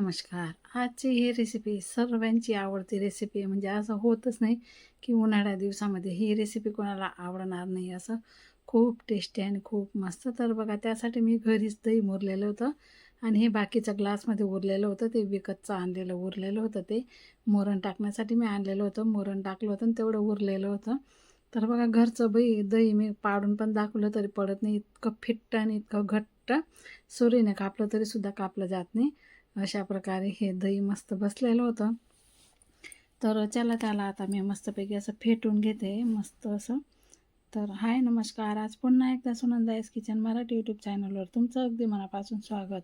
नमस्कार. आजची ही रेसिपी सर्वांची आवडती रेसिपी आहे. म्हणजे असं होतच नाही की उन्हाळ्या दिवसामध्ये ही रेसिपी कोणाला आवडणार नाही. असं खूप टेस्टी आणि खूप मस्त. तर बघा, त्यासाठी मी घरीच दही मुरलेलं होतं आणि हे बाकीचं ग्लासमध्ये उरलेलं होतं. ते विकतचं आणलेलं उरलेलं होतं. ते मोरण टाकण्यासाठी मी आणलेलं होतं. मोरण टाकलं होतं आणि तेवढं उरलेलं होतं. तर बघा, घरचं दही मी पाडून पण दाखवलं तरी पडत नाही. इतकं फिट्ट आणि इतकं घट्ट, सुरीने कापलं तरीसुद्धा कापलं जात नाही. अशा प्रकारे हे दही मस्त बसलेलं होतं. तर चला, त्याला आता मी मस्तपैकी असं फेटून घेते मस्त असं. तर हाय, नमस्कार. आज पुन्हा एकदा सुनंदाईस किचन मराठी यूट्यूब चॅनलवर तुमचं अगदी मनापासून स्वागत.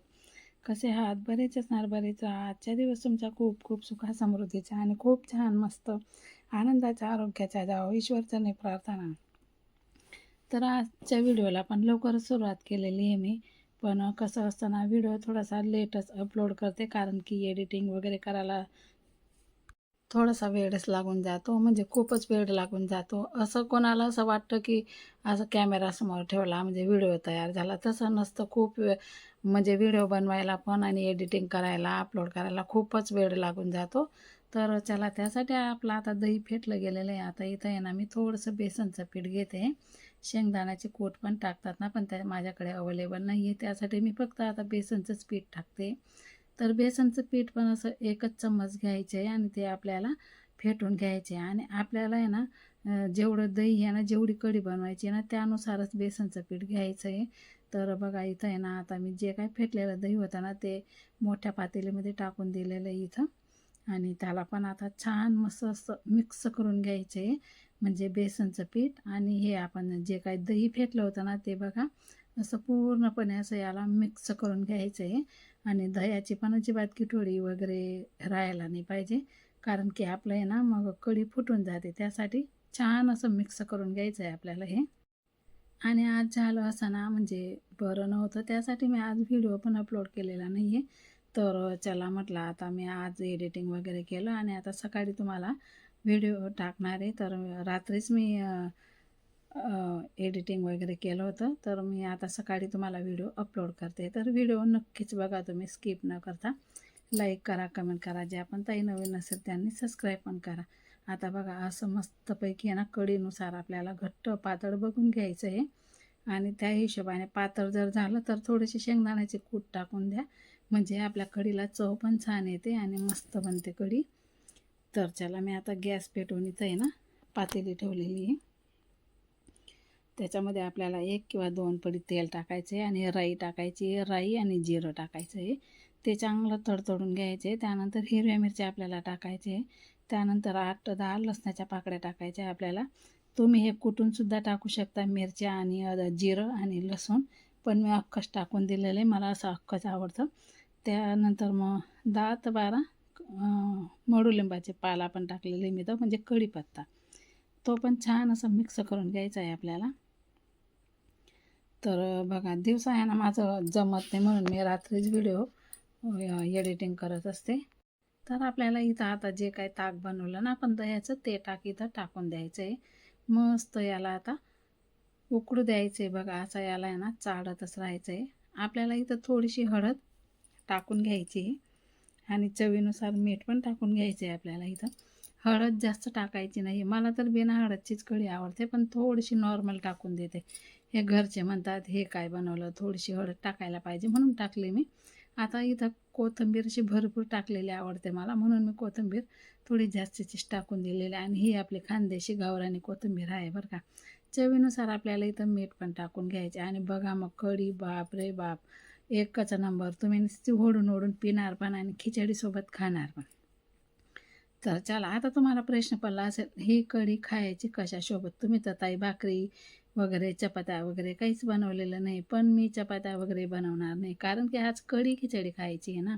कसे आहात? बरेच असणार, बरेच राहा. आजच्या दिवस तुमचा खूप खूप सुखा समृद्धीचा आणि खूप छान मस्त आनंदाच्या आरोग्याचा जावं, ईश्वरचरणी प्रार्थना. तर आजच्या व्हिडिओला पण लवकरच सुरुवात केलेली आहे मी. पण कसं असतं ना, व्हिडिओ थोडासा लेटच अपलोड करते, कारण की एडिटिंग वगैरे करायला थोडासा वेळच लागून जातो. म्हणजे खूपच वेळ लागून जातो. असं कोणाला असं वाटतं की असं कॅमेरासमोर ठेवला म्हणजे व्हिडिओ तयार झाला, तसं नसतं. खूप वेळ म्हणजे व्हिडिओ बनवायला पण आणि एडिटिंग करायला, अपलोड करायला खूपच वेळ लागून जातो. तर चला, त्यासाठी आपलं आता दही फेटलं गेलेलं आहे. आता इथं आहे ना, मी थोडंसं बेसनचं पीठ घेते. शेंगदाण्याचे कूट पण टाकतात ना, पण त्या माझ्याकडे अवेलेबल नाही आहे. त्यासाठी मी फक्त आता बेसनचंच पीठ टाकते. तर बेसनचं पीठ पण असं 1च चम्मच घ्यायचं आहे आणि ते आपल्याला फेटून घ्यायचे आहे. आणि आपल्याला आहे ना, जेवढं दही आहे ना, जेवढी कढी बनवायची आहे ना, त्यानुसारच बेसनचं पीठ घ्यायचं आहे. तर बघा, इथं आहे ना, आता मी जे काही फेटलेलं दही होतं ना, ते मोठ्या पातेलीमध्ये टाकून दिलेलं आहे इथं. आणि त्याला पण आता छान मस्त असं मिक्स करून घ्यायचं आहे. म्हणजे बेसनचं पीठ आणि हे आपण जे काही दही फेटलं होतं ना, ते बघा असं पूर्णपणे असं याला मिक्स करून घ्यायचं आहे. आणि दह्याची पण अजिबात किठोडी वगैरे राहायला नाही पाहिजे, कारण की आपलं आहे ना, मग कढी फुटून जाते. त्यासाठी छान असं मिक्स करून घ्यायचं आहे आपल्याला हे. आणि आज झालं असं ना, म्हणजे बरं नव्हतं, त्यासाठी मी आज व्हिडिओ पण अपलोड केलेला नाही आहे. तर चला म्हटलं, आता मी आज एडिटिंग वगैरे केलं आणि आता सकाळी तुम्हाला व्हिडिओ टाकणार आहे. तर रात्रीच मी एडिटिंग वगैरे केलं होतं. तर मी आता सकाळी तुम्हाला व्हिडिओ अपलोड करते. तर व्हिडिओ नक्कीच बघा तुम्ही, स्किप न करता. लाईक करा, कमेंट करा. जे आपण ताई नवीन असेल त्यांनी सबस्क्राईब पण करा. आता बघा, असं मस्तपैकी आहे ना, कढीनुसार आपल्याला घट्ट पातळ बघून घ्यायचं आहे. आणि त्या हिशोबाने पातळ जर झालं तर थोडेसे शेंगदाण्याचे कूट टाकून द्या, म्हणजे आपल्या कढीला चव पण छान येते आणि मस्त बनते कढी. तर चला, मी आता गॅस पेटवून इथं आहे ना, पातेली ठेवलेली आहे. त्याच्यामध्ये आपल्याला 1 किंवा 2 पडी तेल टाकायचे आणि राई टाकायची. राई आणि जिरं टाकायचं आहे. ते चांगलं तडतडून घ्यायचे. त्यानंतर हिरव्या मिरच्या आपल्याला टाकायचे. त्यानंतर 8-10 लसणाच्या पाकळ्या टाकायच्या आपल्याला. तुम्ही हे कुटूनसुद्धा टाकू शकता, मिरच्या आणि जिरं आणि लसूण. पण मी अख्खंच टाकून दिलेलं आहे, मला असं अख्खंच आवडतं. त्यानंतर मग 10 ते 12 कडुलिंबाचे पाला आपण टाकलेले मी तर, म्हणजे कढीपत्ता. तो पण छान असं मिक्स करून घ्यायचा आहे आपल्याला. तर बघा, दिवसा आहे ना माझं जमत नाही, म्हणून मी रात्रीच व्हिडिओ एडिटिंग करत असते. तर आपल्याला इथं आता जे काही ताक बनवलं ना आपण दह्याचं, ते इथं टाकून द्यायचं आहे. मस्त याला आता उकळू द्यायचं आहे. बघा, असं याला आहे ना चाळतच राहायचं आहे. आपल्याला इथं थोडीशी हळद टाकून घ्यायची आहे आणि चवीनुसार मीठ पण टाकून घ्यायचं आहे आपल्याला इथं. हळद जास्त टाकायची नाही. मला तर बिना हळदचीच कढी आवडते, पण थोडीशी नॉर्मल टाकून देते. हे घरचे म्हणतात, हे काय बनवलं, थोडीशी हळद टाकायला पाहिजे, म्हणून टाकली मी. आता इथं कोथिंबीर अशी भरपूर टाकलेली आवडते मला, म्हणून मी कोथिंबीर थोडी जास्तीचीच टाकून दिलेली आहे. आणि ही आपली खानदेशी गावरानी कोथिंबीर आहे बरं का. चवीनुसार आपल्याला इथं मीठ पण टाकून घ्यायचे. आणि बघा, मग कढी बाप रे बाप, एकच नंबर. तुम्ही नुसती ओढून ओढून पिणार पण आणि खिचडीसोबत खाणार पण. तर चला, आता तुम्हाला प्रश्न पडला असेल, ही कढी खायची कशासोबत? तुम्ही तर ताई भाकरी वगैरे, चपात्या वगैरे काहीच बनवलेलं नाही. पण मी चपात्या वगैरे बनवणार नाही, कारण की आज कढी खिचडी खायची आहे ना.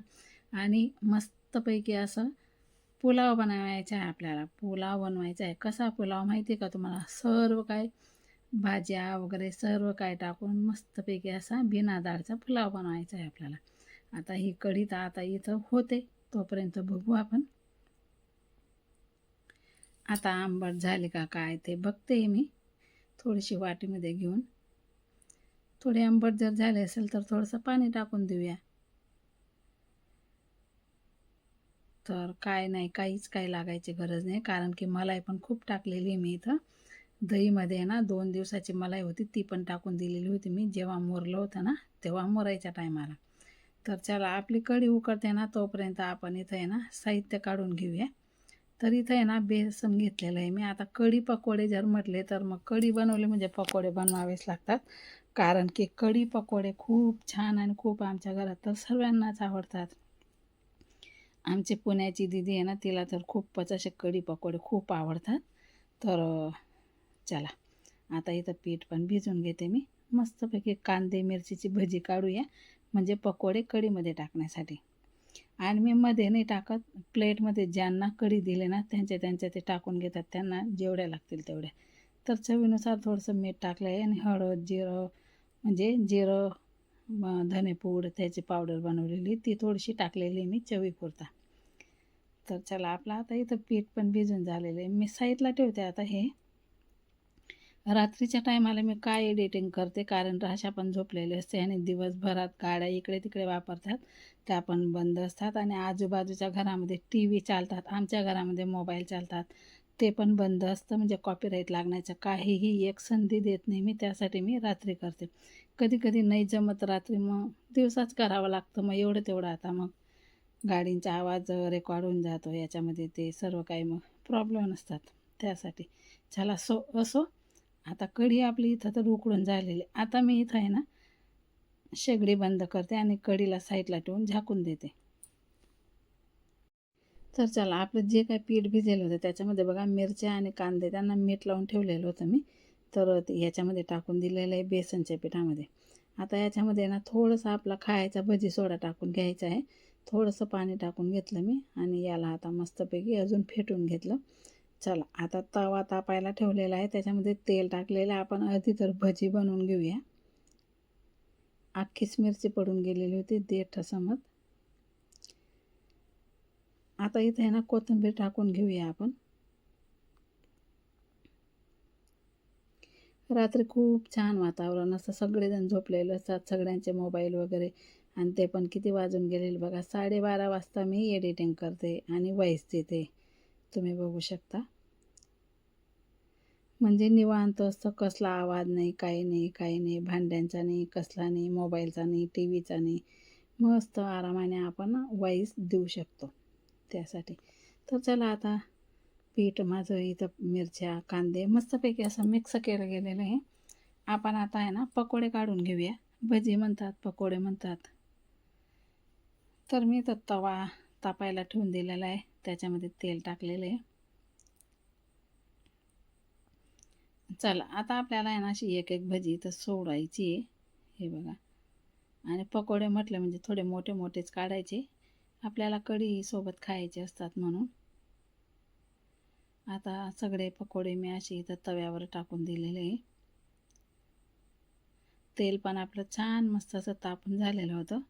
आणि मस्तपैकी असं पुलाव बनवायचा आहे आपल्याला. पुलाव बनवायचा आहे. कसा पुलाव माहिती आहे का तुम्हाला? सर्व काय भाज्या वगैरे सर्व काय टाकून मस्तपैकी असा बिना डाळचा पुलाव बनवायचा आहे आपल्याला. आता ही कढी तर आता इथं होते, तोपर्यंत बघू आपण. आता आंबट झाले का काय ते बघते मी, थोडीशी वाटीमध्ये घेऊन. थोडे आंबट जर झाले असेल तर थोडंसं पाणी टाकून देऊया. तर काय नाही, काहीच काही लागायची गरज नाही, कारण की मलाई पण खूप टाकलेली आहे मी इथं. दहीमध्ये ना 2 दिवसाची मलाई होती, ती पण टाकून दिलेली होती मी जेव्हा मुरलं होतं ना, तेव्हा मुरायच्या टायमाला. तर चला आपली कढी उकळते ना, तोपर्यंत आपण इथं आहे ना साहित्य काढून घेऊया. तर इथं आहे ना बेसन घेतलेलं आहे मी. आता कढी पकोडे जर म्हटले तर मग कढी बनवली म्हणजे पकोडे बनवावेच लागतात, कारण की कढी पकोडे खूप छान आणि खूप आमच्या घरात तर सर्वांनाच आवडतात. आमची पुण्याची दीदी आहे ना, तिला तर खूपच असे कढी पकोडे खूप आवडतात. तर चला आता इथं पीठ पण भिजवून घेते मी. मस्तपैकी कांदे मिरचीची भजी काढूया, म्हणजे पकोडे कढीमध्ये टाकण्यासाठी. आणि मी मध्ये नाही टाकत, प्लेटमध्ये ज्यांना कढी दिले ना त्यांच्या ते टाकून घेतात, त्यांना जेवढ्या लागतील तेवढ्या. तर चवीनुसार थोडंसं मीठ टाकलं आहे आणि हळद जिरं, म्हणजे जिरं धनेपूड त्याची पावडर बनवलेली ती थोडीशी टाकलेली मी चवीपुरता. तर चला आपलं आता इथं पीठ पण भिजून झालेलं आहे, मी साईडला ठेवते आता हे. रात्रीच्या टायमाला मी काय एडिटिंग करते, कारण राशा पण झोपलेले असते आणि दिवसभरात गाड्या इकडे तिकडे वापरतात, त्या पण बंद असतात आणि आजूबाजूच्या घरामध्ये टी व्ही चालतात, आमच्या घरामध्ये मोबाईल चालतात, ते पण बंद असतं, म्हणजे कॉपीराईट लागण्याचं काहीही एक संधी देत नाही मी, त्यासाठी मी रात्री करते. कधी कधी नाही जमत रात्री, मग दिवसाच करावं लागतं, मग एवढं तेवढं आता मग गाडींचा आवाज रेकॉर्ड होऊन जातो याच्यामध्ये, ते सर्व काही मग प्रॉब्लेम नसतात त्यासाठी. चला असो, आता कढी आपली इथं तर उकळून झालेली. आता मी इथं आहे ना शेगडी बंद करते आणि कढीला साईडला ठेवून झाकून देते. तर चला आपलं जे काही पीठ भिजलेलं होतं त्याच्यामध्ये बघा मिरच्या आणि कांदे त्यांना मीठ लावून ठेवलेलं होतं मी, तर याच्यामध्ये टाकून दिलेलं आहे बेसनच्या पिठामध्ये. आता याच्यामध्ये ना थोडंसं आपला खायचा भजी सोडा टाकून घ्यायचा आहे, थोडंसं पाणी टाकून घेतलं मी आणि याला आता मस्तपैकी अजून फेटून घेतलं. चला आता तवा तापायला ठेवलेला आहे, त्याच्यामध्ये तेल टाकलेलं आहे. आपण आधी तर भजी बनवून घेऊया. अख्खीच मिरची पडून गेलेली होती देठ समज. आता इथे आहे ना कोथिंबीर टाकून घेऊया आपण. रात्री खूप छान वातावरण असतं, सगळेजण झोपलेले असतात, सगळ्यांचे मोबाईल वगैरे, आणि ते पण किती वाजून गेलेले बघा, 12:30 वाजता मी एडिटिंग करते आणि व्हॉईस देते, तुम्ही बघू शकता. म्हणजे निवांत असतं, कसला आवाज नाही, काही नाही, काही नाही, भांड्यांचा नाही, कसला नाही, मोबाईलचा नाही, टी व्हीचा नाही, मस्त आरामाने आपण व्हॉईस देऊ शकतो त्यासाठी. तर चला आता पीठ माझं इथं मिरच्या कांदे मस्तपैकी असं मिक्स केलं गेलेलं आहे. आपण आता आहे ना पकोडे काढून घेऊया. भजी म्हणतात, पकोडे म्हणतात. तर मी तर तवा तापायला ठेवून दिलेला आहे, त्याच्यामध्ये तेल टाकलेलं आहे. चला आता आपल्याला आहे ना अशी एक एक भजी इथं सोडायची आहे, हे बघा. आणि पकोडे म्हटलं म्हणजे थोडे मोठे मोठेच काढायचे, आपल्याला कढी सोबत खायचे असतात म्हणून. आता सगळे पकोडे मी असे इथं तव्यावर टाकून दिलेले आहे. तेल पण आपलं छान मस्त असं तापून झालेलं होतं.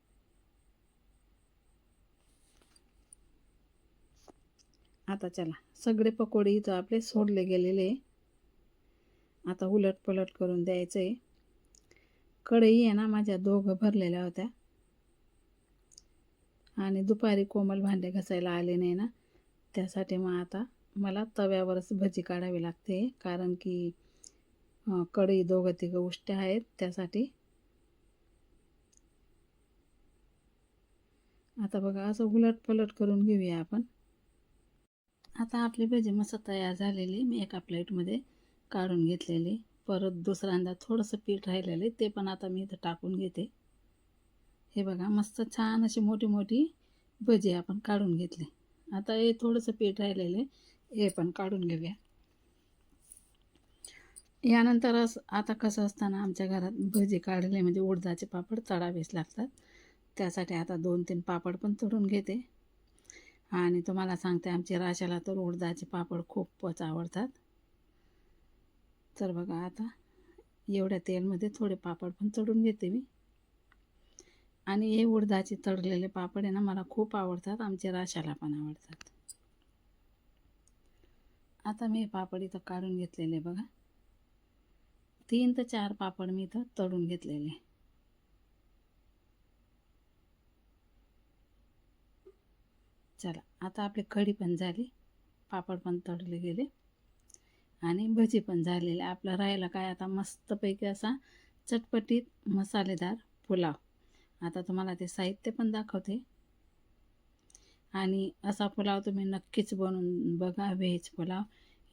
आता चला सगळे पकोडे इथं आपले सोडले गेलेले. आता उलट पलट करून द्यायचं आहे. कढई आहे ना माझ्या 2 भरलेल्या होत्या आणि दुपारी कोमल भांडे घासायला आले नाही ना, त्यासाठी मग आता मला तव्यावरच भजी काढावी लागते, कारण की कढई 2-3 उष्ट्या आहेत त्यासाठी. आता बघा असं उलट पलट करून घेऊया आपण. आता आपली भजी मस्त तयार झालेली, मी एका प्लेटमध्ये काढून घेतलेली. परत दुसऱ्यांदा थोडंसं पीठ राहिलेले ते पण आता मी इथं टाकून घेते. हे बघा मस्त छान अशी मोठी मोठी भजी आपण काढून घेतली. आता हे थोडंसं पीठ राहिलेले हे पण काढून घेऊया. यानंतर आता कसं असतं ना, आमच्या घरात भजी काढले म्हणजे उडदाचे पापड तळावेच लागतात, त्यासाठी आता 2-3 पापड पण तळून घेते. आणि तुम्हाला सांगते आमच्या राशाला तर उडदाचे पापड खूपच आवडतात. तर बघा आता एवढ्या तेलमध्ये थोडे पापड पण तळून घेते मी. आणि हे उडदाचे तळलेले पापड आहे ना मला खूप आवडतात, आमच्या राशाला पण आवडतात. आता मी हे पापड इथं काढून घेतलेले बघा, 3 ते 4 पापड मी इथं तळून घेतलेले. चला आता आपली कढी पण झाली, पापड पण तळले गेले आणि भजी पण झालेले. आपलं राहिलं काय आता मस्तपैकी असा चटपटीत मसालेदार पुलाव. आता तुम्हाला ते साहित्य पण दाखवते. आणि असा पुलाव तुम्ही नक्कीच बनवून बघा. व्हेज पुलाव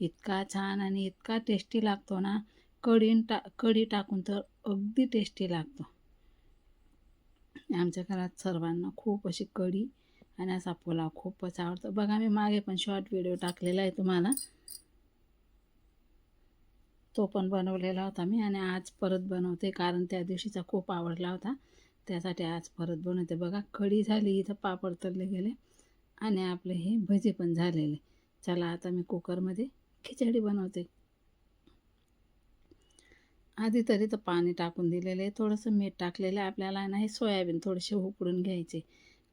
इतका छान आणि इतका टेस्टी लागतो ना. कढी टाकून तर अगदी टेस्टी लागतो. आमच्या घरात सर्वांना खूप अशी कढी आणि असा पुलाव खूपच आवडतो. बघा मी मागे पण शॉर्ट व्हिडिओ टाकलेला आहे तुम्हाला, तो पण बनवलेला होता मी आणि आज परत बनवते कारण त्या दिवशीचा खूप आवडला होता, त्यासाठी आज परत बनवते. बघा कढी झाली, इथं पापड तळले गेले आणि आपले हे भजी पण झालेले. चला आता मी कुकरमध्ये खिचडी बनवते. आधी तरी तर पाणी टाकून दिलेलं आहे, थोडंसं मीठ टाकलेलं आहे. आपल्याला ना हे सोयाबीन थोडेसे उकडून घ्यायचे,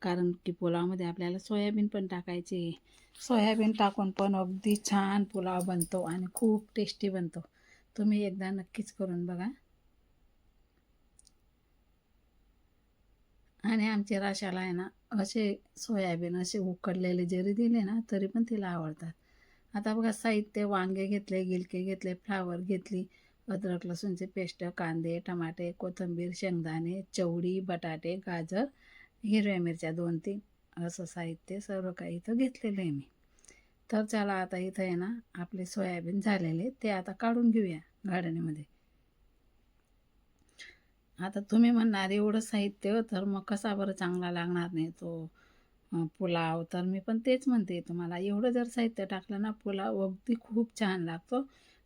कारण की पुलावमध्ये आपल्याला सोयाबीन पण टाकायचे. सोयाबीन टाकून पण अगदी छान पुलाव बनतो आणि खूप टेस्टी बनतो. तुम्ही एकदा नक्कीच करून बघा. आणि आमच्या राशाला आहे ना असे सोयाबीन असे उकडलेले जरी दिले ना तरी पण तिला आवडतात. आता बघा साहित्य: वांगे घेतले, गिलके घेतले, फ्लावर घेतली, अद्रक लसूणचे पेस्ट, कांदे, टमाटे, कोथिंबीर, शेंगदाणे, चवळी, बटाटे, गाजर, हिरव्या मिरच्या 2-3 असं साहित्य सर्व काही इथं घेतलेलं आहे मी. तर चला आता इथं आहे ना आपले सोयाबीन झालेले ते आता काढून घेऊया गाळणीमध्ये. आता तुम्ही म्हणणार एवढं साहित्य तर मग कसा बरं चांगला लागणार नाही तो पुलाव. तर मी पण तेच म्हणते तुम्हाला, एवढं जर साहित्य टाकलं ना पुलाव अगदी खूप छान लागतो.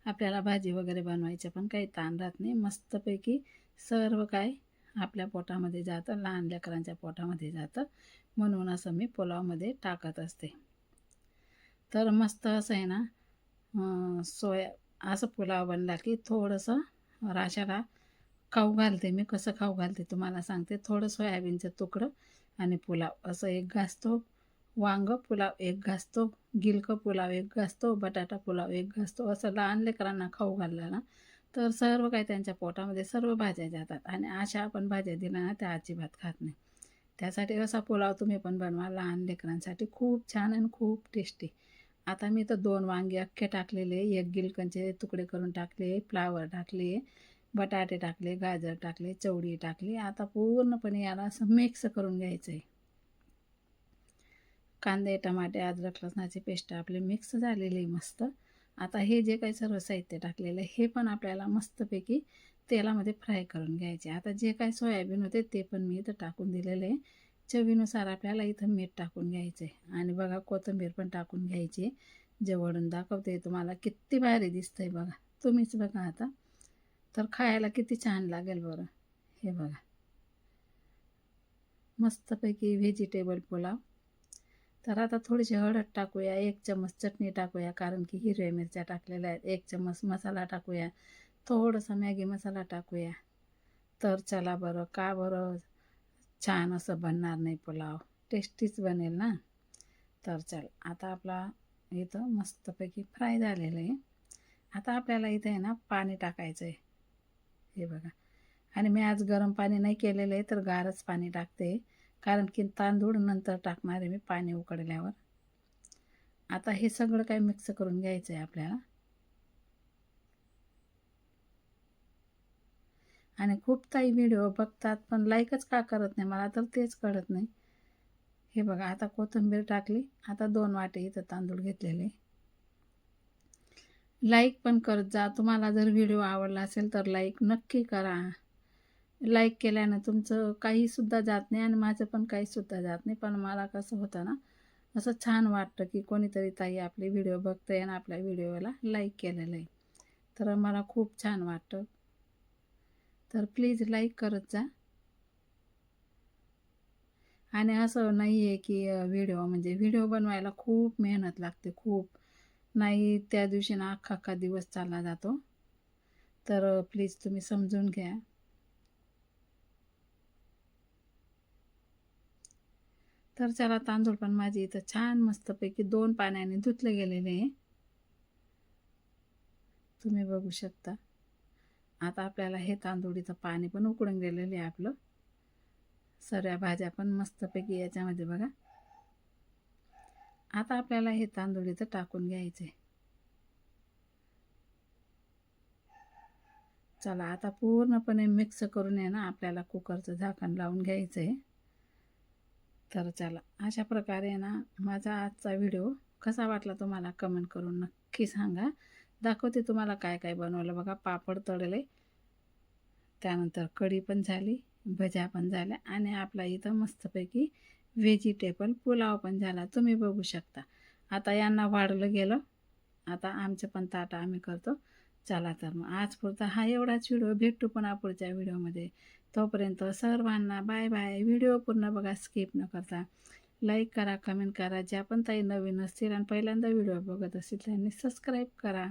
आपल्याला भाजी वगैरे बनवायचं पण काही ताण राहत नाही. मस्तपैकी सर्व काय आपल्या पोटामध्ये जातं, लहान लेकरांच्या पोटामध्ये जातं, म्हणून असं मी पुलावमध्ये टाकत असते. तर मस्त असं आहे ना असं पुलाव बनला की थोडंसं राशाला खाऊ घालते मी. कसं खाऊ घालते तुम्हाला सांगते. थोडं सोयाबीनचं तुकडं आणि पुलाव असं एक घासतो, वांग पुलाव एक घासतो, गिलकं पुलाव एक घासतो, बटाटा पुलाव एक घासतो. असं लहान लेकरांना खाऊ घाललं ना तर सर्व काही त्यांच्या पोटामध्ये सर्व भाज्या जातात आणि अशा आपण भाज्या दिल्या ना त्या अजिबात खात नाही. त्यासाठी असा पुलाव तुम्ही पण बनवा लहान लेकरांसाठी, खूप छान आणि खूप टेस्टी. आता मी तर 2 वांगे अख्खे टाकलेले, एक गिलकांचे तुकडे करून टाकले, फ्लावर टाकले, बटाटे टाकले, गाजर टाकले, चवळी टाकली. आता पूर्णपणे याला असं मिक्स करून घ्यायचं आहे. कांदे, टमाटे, अद्रक लसणाची पेस्ट आपले मिक्स झालेली आहे मस्त. आता हे जे काही सर्व साहित्य टाकलेलं आहे हे पण आपल्याला मस्तपैकी तेलामध्ये फ्राय करून घ्यायचे. आता जे काही सोयाबीन होते ते पण मी इथं टाकून दिलेलं आहे. चवीनुसार आपल्याला इथं मीठ टाकून घ्यायचं आहे आणि बघा कोथिंबीर पण टाकून घ्यायची. वळून दाखवते तुम्हाला, किती भारी दिसतंय बघा, तुम्हीच बघा आता. तर खायला किती छान लागेल बरं. हे बघा मस्तपैकी व्हेजिटेबल पुलाव. तर आता थोडीशी हळद टाकूया, 1 चम्मच चटणी टाकूया कारण की हिरव्या मिरच्या टाकलेल्या आहेत, 1 चम्मच मसाला टाकूया, थोडासा मॅगी मसाला टाकूया. तर चला बरं, का बरं छान असं बनणार नाही पुलाव, टेस्टीच बनेल ना. तर चल आता आपला इथं मस्तपैकी फ्राय झालेलं आहे. आता आपल्याला इथं आहे ना पाणी टाकायचं आहे. हे बघा, आणि मी आज गरम पाणी नाही केलेलं आहे तर गारच पाणी टाकते, कारण की तांदूळ नंतर टाकणार आहे मी पाणी उकळल्यावर. आता हे सगळं काही मिक्स करून घ्यायचं आहे आपल्याला. आणि खूप ताई व्हिडिओ बघतात पण लाईकच का करत नाही, मला तर तेच कळत नाही. हे बघा आता कोथिंबीर टाकली. आता 2 वाटे इथं तांदूळ घेतलेले. लाईक पण करत जा. तुम्हाला जर व्हिडिओ आवडला असेल तर लाईक नक्की करा. लाईक केल्यानं तुमचं काहीसुद्धा जात नाही आणि माझं पण काहीसुद्धा जात नाही. पण मला कसं होतं ना, असं छान वाटतं की कोणीतरी ताई आपले व्हिडिओ बघते आणि आपल्या व्हिडिओला लाईक केलेलं आहे, तर मला खूप छान वाटतं. तर प्लीज लाईक करत जा. आणि असं नाही आहे की व्हिडिओ बनवायला खूप मेहनत लागते, खूप नाही. त्या दिवशी ना अख्खा दिवस चालला जातो. तर प्लीज तुम्ही समजून घ्या. तर चला तांदूळ पण माझे इथं छान मस्तपैकी 2 पाण्याने धुतले गेलेले आहे, तुम्ही बघू शकता. आता आपल्याला हे तांदूळ इथं पाणी पण उकळून गेलेलं आहे आपलं. सर्व भाज्या पण मस्तपैकी याच्यामध्ये बघा आता आपल्याला हे तांदूळ इथं टाकून घ्यायचे. चला आता पूर्णपणे मिक्स करून आहे ना आपल्याला कुकरचं झाकण लावून घ्यायचं आहे. तर चला अशा प्रकारे ना माझा आजचा व्हिडिओ कसा वाटला तुम्हाला कमेंट करून नक्की सांगा. दाखवते तुम्हाला काय काय बनवलं. बघा पापड तळले, त्यानंतर कढी पण झाली, भज्या पण झाल्या आणि आपला इथं मस्तपैकी व्हेजिटेबल पुलाव पण झाला. तुम्ही बघू शकता. आता यांना वाढलं गेलं. आता आमचं पण ताटं आम्ही करतो. चला तर मग आज पुरता हा एवढाच व्हिडिओ. भेटू पुन्हा पुढच्या व्हिडिओमध्ये. तोपर्यंत सर्वांना बाय बाय. व्हिडिओ पूर्ण बघा, स्किप न करता. लाईक करा, कमेंट करा. ज्या पण ताई नवीन असतील आणि पहिल्यांदा व्हिडिओ बघत असतील त्यांनी सबस्क्राईब करा.